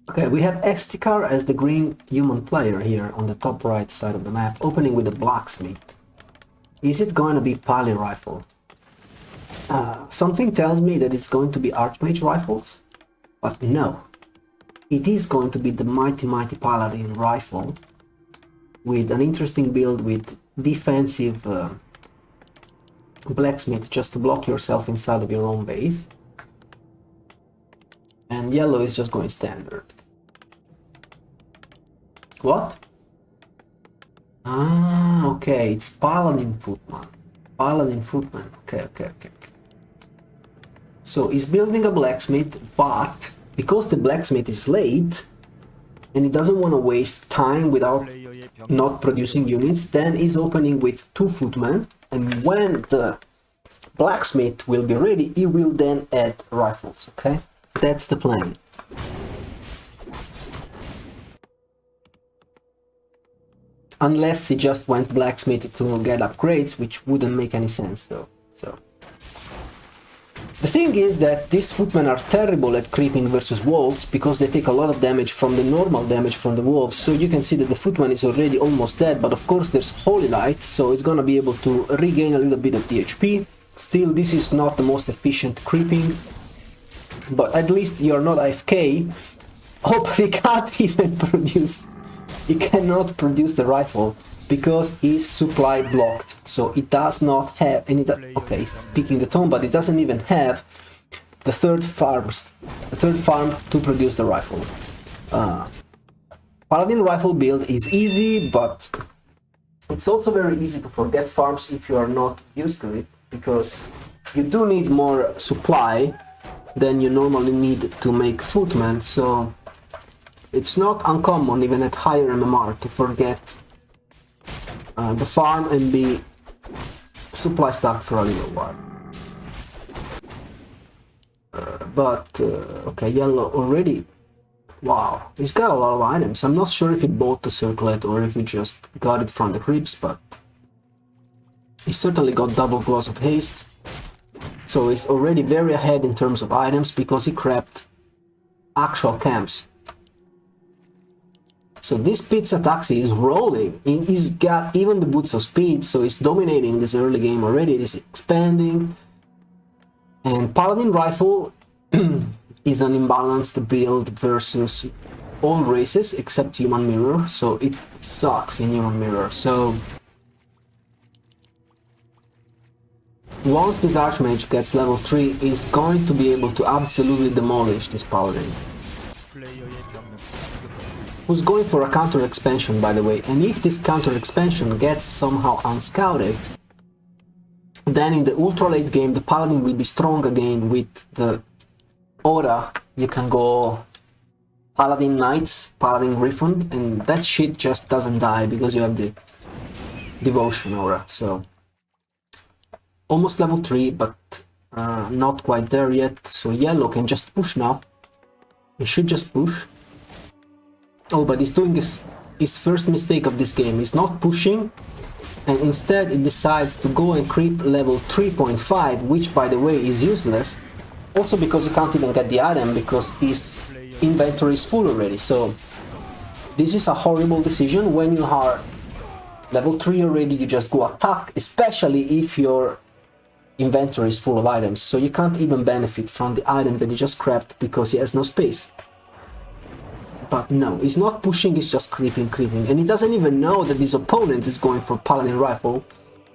Okay, we have Estikar as the green human player here on the top right side of the map, opening with a blacksmith. Is it going to be Pali rifle? Something tells me that it's going to be Archmage rifles, but no. It is going to be the mighty Paladin rifle with an interesting build with defensive blacksmith just to block yourself inside of your own base. And yellow is just going standard. What? Ah, okay, it's Paladin Footman. Paladin Footman, okay. So he's building a blacksmith, but because the blacksmith is late and he doesn't want to waste time without not producing units, then he's opening with 2 footmen, and when the blacksmith will be ready, he will then add rifles, okay? That's the plan. Unless he just went blacksmith to get upgrades, which wouldn't make any sense though. So the thing is that these footmen are terrible at creeping versus wolves because they take a lot of damage from the normal damage from the wolves. So you can see that the footman is already almost dead, but of course there's Holy Light, so it's gonna be able to regain a little bit of DHP. Still, this is not the most efficient creeping, but at least you're not AFK. Hope he can't even produce. He cannot produce the rifle because his supply blocked. So it does not have any. Okay, speaking the tone, but it doesn't even have the third farm to produce the rifle. Paladin rifle build is easy, but it's also very easy to forget farms if you are not used to it, because you do need more supply than you normally need to make footmen. So it's not uncommon, even at higher MMR, to forget the farm and be supply stuck for a little while. Okay, yellow already. Wow, he's got a lot of items. I'm not sure if he bought the circlet or if he just got it from the creeps, but he certainly got double gloss of haste. So he's already very ahead in terms of items because he crapped actual camps. So this Pizzataxi is rolling. He's got even the boots of speed, so he's dominating this early game already. It is expanding. And Paladin Rifle is an imbalanced build versus all races except Human Mirror, so it sucks in Human Mirror. So once this Archmage gets level 3, he's going to be able to absolutely demolish this Paladin, who's going for a counter expansion, by the way. And if this counter expansion gets somehow unscouted, then in the ultra late game the Paladin will be strong again with the aura. You can go Paladin Knights, Paladin Griffon, and that shit just doesn't die because you have the devotion aura. So almost level 3, but not quite there yet. So yellow can just push now. He should just push. Oh, but he's doing his first mistake of this game. He's not pushing, and instead it decides to go and creep level 3.5, which by the way is useless. Also because you can't even get the item because his inventory is full already. So this is a horrible decision. When you are level 3 already, you just go attack, especially if your inventory is full of items. So you can't even benefit from the item that you just crapped because he has no space. But no, he's not pushing, he's just creeping, and he doesn't even know that his opponent is going for Paladin Rifle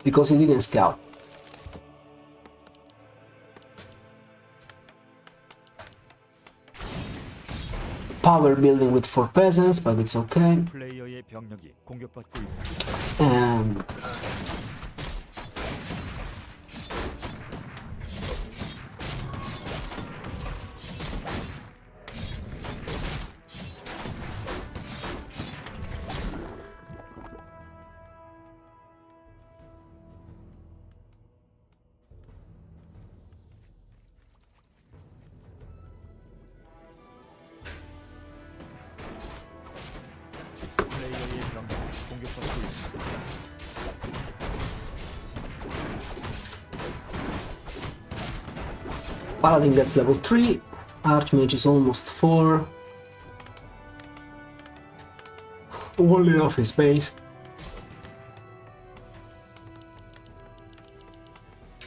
because he didn't scout. Power building with 4 peasants, but it's okay. And Paladin gets level 3, Archmage is almost 4. Only off his base.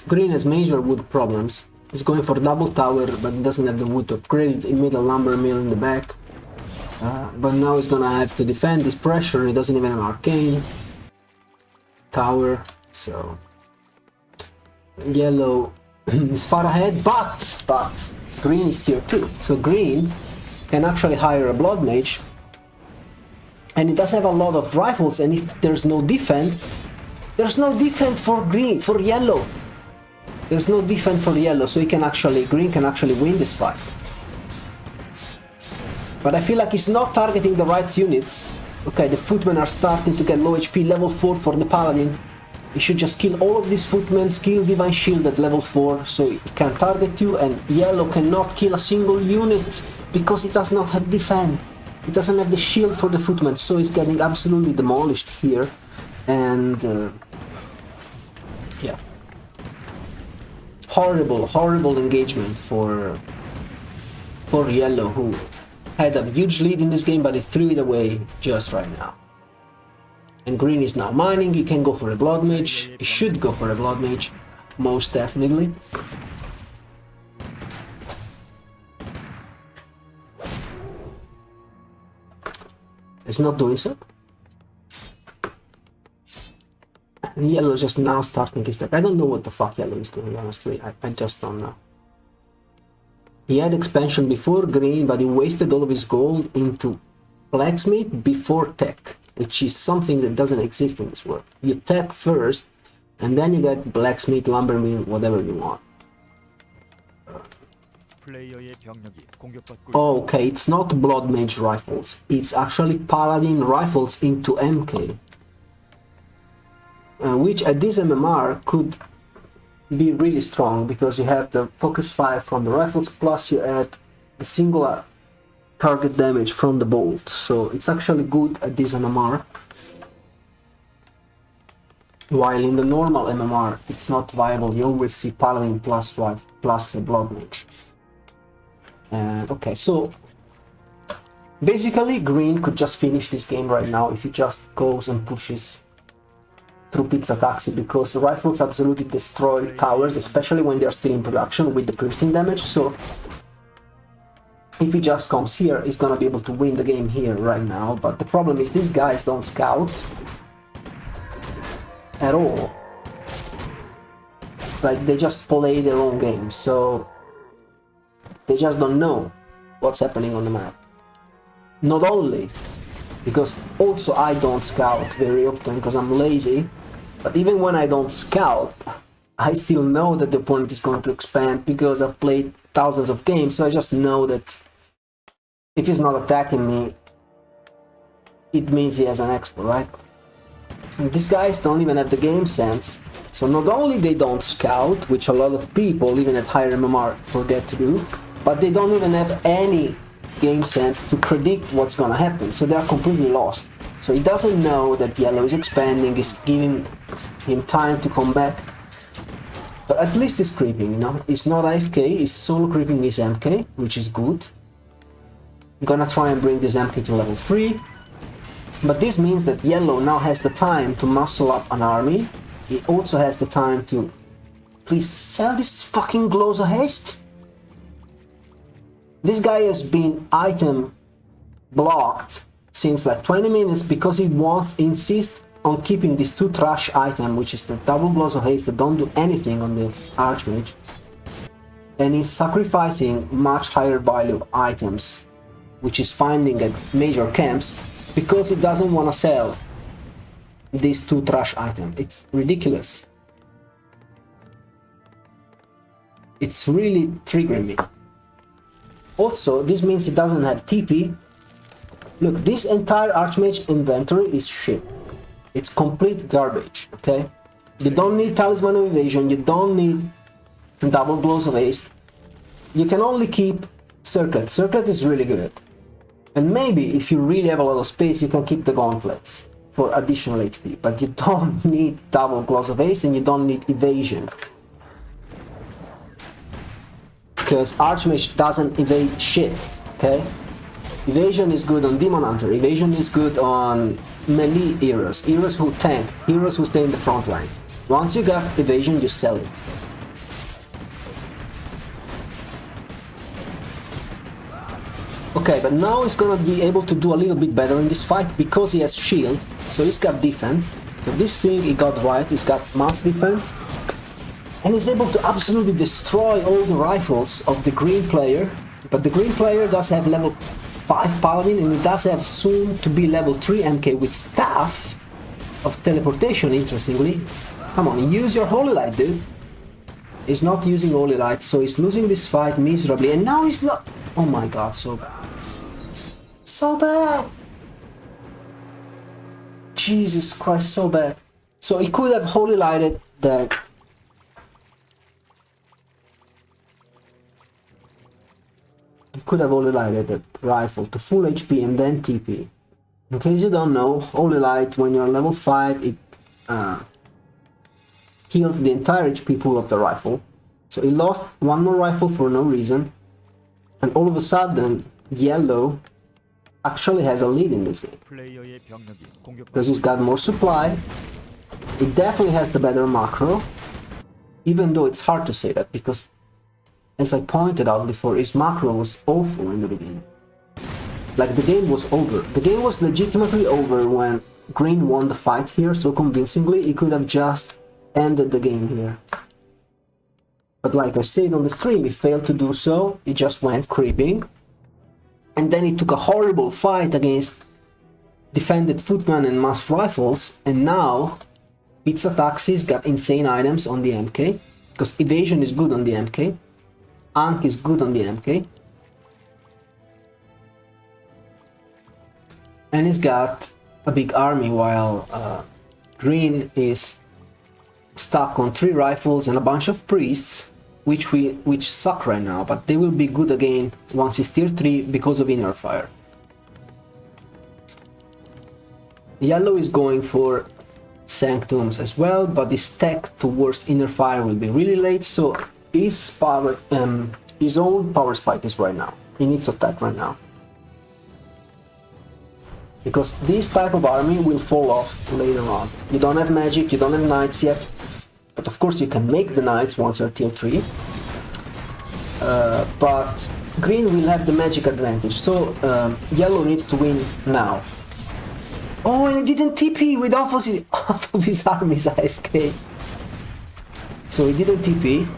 Green has major wood problems. He's going for double tower, but doesn't have the wood to upgrade it. In middle lumber mill in the back. But now he's gonna have to defend this pressure. He doesn't even have arcane tower, so yellow is far ahead. But green is tier 2, so green can actually hire a blood mage, and it does have a lot of rifles. And if there's no defense, there's no defense for green, for yellow. There's no defense for yellow, so green can actually win this fight. But I feel like he's not targeting the right units. Okay, the footmen are starting to get low HP, level 4 for the paladin. He should just kill all of these footmen, kill divine shield at level 4, so he can target you, and yellow cannot kill a single unit because it does not have defend. It doesn't have the shield for the footmen, so he's getting absolutely demolished here. And yeah. Horrible engagement for yellow, who had a huge lead in this game, but he threw it away just right now. And green is now mining. He can go for a blood mage. He should go for a blood mage, most definitely. He's not doing so. And yellow is just now starting his deck. I don't know what the fuck yellow is doing, honestly. I just don't know. He had expansion before green, but he wasted all of his gold into blacksmith before tech, which is something that doesn't exist in this world. You tech first, and then you get blacksmith, lumber mill, whatever you want. Okay, it's not blood mage rifles. It's actually paladin rifles into MK. Which at this MMR could be really strong, because you have the focus fire from the rifles, plus you add the singular target damage from the bolt, so it's actually good at this MMR. While in the normal MMR it's not viable, you always see paladin plus blood mage. Okay, so basically green could just finish this game right now if he just goes and pushes through Pizzataxi, because the rifles absolutely destroy towers, especially when they are still in production with the piercing damage. So if he just comes here, he's gonna be able to win the game here right now. But the problem is these guys don't scout at all. Like, they just play their own game, so they just don't know what's happening on the map. Not only because also I don't scout very often because I'm lazy, but even when I don't scout, I still know that the opponent is going to expand because I've played thousands of games, so I just know that if he's not attacking me, it means he has an expo, right? And these guys don't even have the game sense, so not only they don't scout, which a lot of people, even at higher MMR, forget to do, but they don't even have any game sense to predict what's gonna happen, so they are completely lost. So he doesn't know that yellow is expanding, is giving him time to come back. But at least he's creeping, you know? He's not AFK, he's solo creeping his MK, which is good. I'm gonna try and bring this MK to level 3. But this means that yellow now has the time to muscle up an army. He also has the time to... Please sell this fucking Glows of Haste? This guy has been item blocked since like 20 minutes because he insists on keeping these two trash items, which is the double Glows of Haste that don't do anything on the Archmage, and he's sacrificing much higher value items, which is finding at major camps, because he doesn't want to sell these two trash items. It's ridiculous. It's really triggering me. Also, this means he doesn't have TP. Look, this entire Archmage inventory is shit. It's complete garbage, okay? You don't need Talisman of Evasion, you don't need double Glows of Haste. You can only keep Circlet. Circlet is really good. And maybe, if you really have a lot of space, you can keep the Gauntlets for additional HP. But you don't need double Glows of Haste and you don't need Evasion. because Archmage doesn't evade shit, okay? Evasion is good on Demon Hunter, evasion is good on melee heroes, heroes who tank, heroes who stay in the front line. Once you got evasion, you sell it. Okay, but now he's gonna be able to do a little bit better in this fight because he has shield, so he's got defense. So this thing he got right, he's got mass defense. And he's able to absolutely destroy all the rifles of the green player. But the green player does have level 5 paladin and he does have soon to be level 3 MK with staff of teleportation, interestingly. Come on, use your Holy Light, dude. He's not using Holy Light, so he's losing this fight miserably. And now he's not... Oh my god, so bad. So bad! Jesus Christ, so bad. So he could have Holy Lighted that... He could have Holy Lighted that rifle to full HP and then TP. In case you don't know, Holy Light, when you're level 5, it heals the entire HP pool of the rifle. So he lost one more rifle for no reason. And all of a sudden, Yellow actually has a lead in this game. Because he's got more supply. He definitely has the better macro. Even though it's hard to say that, because as I pointed out before, his macro was awful in the beginning. Like, the game was over. The game was legitimately over when Green won the fight here so convincingly. He could have just ended the game here. But like I said on the stream, he failed to do so. He just went creeping. And then he took a horrible fight against defended footmen and mass rifles. And now Pizzataxi's got insane items on the MK. Because evasion is good on the MK. Ankh is good on the MK. And he's got a big army while Green is stuck on 3 rifles and a bunch of priests, which suck right now, but they will be good again once he's tier 3 because of inner fire. Yellow is going for sanctums as well, but his tech towards inner fire will be really late, so his power, his own power spike is right now. He needs to attack right now. Because this type of army will fall off later on. You don't have magic, you don't have knights yet, but of course you can make the knights once you're tier 3. But Green will have the magic advantage, so Yellow needs to win now. Oh, and he didn't TP with half of his army's AFK. So he didn't TP,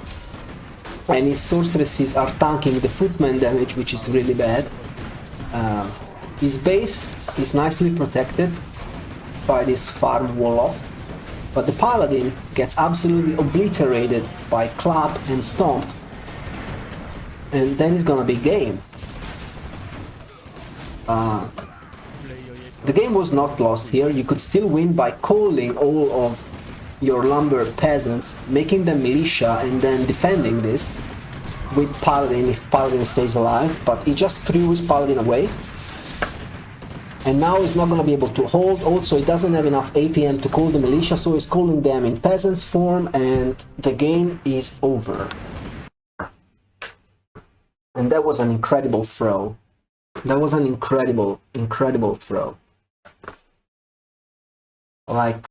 and his sorceresses are tanking the footman damage, which is really bad. His base is nicely protected by this farm wall-off, but the paladin gets absolutely obliterated by clap and stomp, and then it's gonna be game. The game was not lost here. You could still win by calling all of your lumber peasants, making them militia, and then defending this with paladin if paladin stays alive, but he just threw his paladin away. And now he's not going to be able to hold. Also, he doesn't have enough APM to call the militia, so he's calling them in peasants form, and the game is over. And that was an incredible throw. That was an incredible throw. Like,